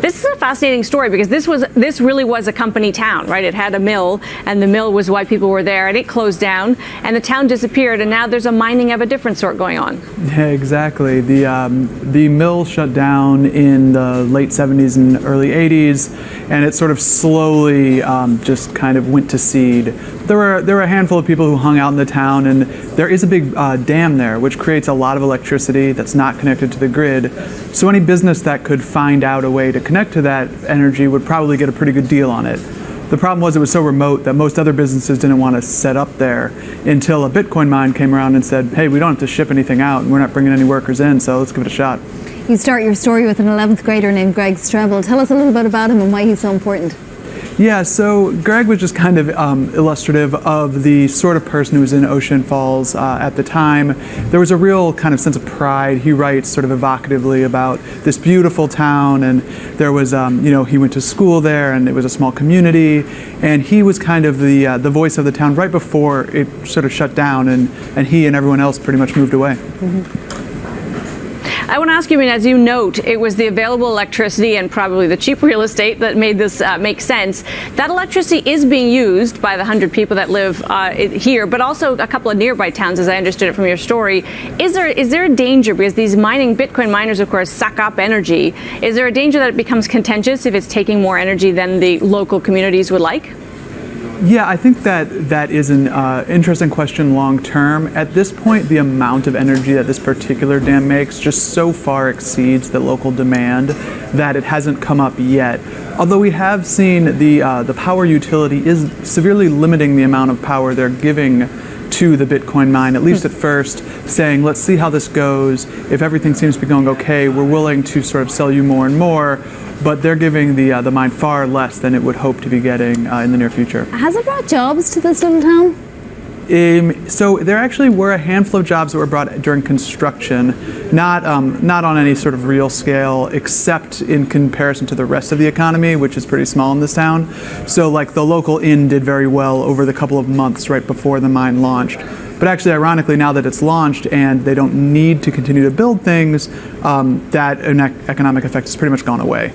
This is a fascinating story because this really was a company town, right? It had a mill, and the mill was why people were there, and it closed down, and the town disappeared, and now there's a mining of a different sort going on. Yeah, exactly. The mill shut down in the late 70s and early 80s, and it sort of slowly just kind of went to seed. There were a handful of people who hung out in the town, and there is a big dam there, which creates a lot of electricity that's not connected to the grid. So any business that could find out a way to connect to that energy would probably get a pretty good deal on it. The problem was it was so remote that most other businesses didn't want to set up there until a Bitcoin mine came around and said, hey, we don't have to ship anything out and we're not bringing any workers in, so let's give it a shot. You start your story with an 11th grader named Greg Strebel. Tell us a little bit about him and why he's so important. Yeah, so Greg was just kind of illustrative of the sort of person who was in Ocean Falls at the time. There was a real kind of sense of pride. He writes sort of evocatively about this beautiful town, and there was, he went to school there, and it was a small community, and he was kind of the voice of the town right before it sort of shut down, and he and everyone else pretty much moved away. Mm-hmm. I want to ask you, as you note, it was the available electricity and probably the cheap real estate that made this make sense. That electricity is being used by the 100 people that live here, but also a couple of nearby towns, as I understood it from your story. Is there a danger, because these Bitcoin miners, of course, suck up energy, is there a danger that it becomes contentious if it's taking more energy than the local communities would like? Yeah, I think that is an interesting question long term. At this point, the amount of energy that this particular dam makes just so far exceeds the local demand that it hasn't come up yet. Although we have seen the power utility is severely limiting the amount of power they're giving to the Bitcoin mine, at least at first, saying, let's see how this goes. If everything seems to be going okay, we're willing to sort of sell you more and more. But they're giving the mine far less than it would hope to be getting in the near future. Has it brought jobs to this little town? So there actually were a handful of jobs that were brought during construction, not on any sort of real scale, except in comparison to the rest of the economy, which is pretty small in this town. So like the local inn did very well over the couple of months right before the mine launched. But actually, ironically, now that it's launched and they don't need to continue to build things, that economic effect has pretty much gone away.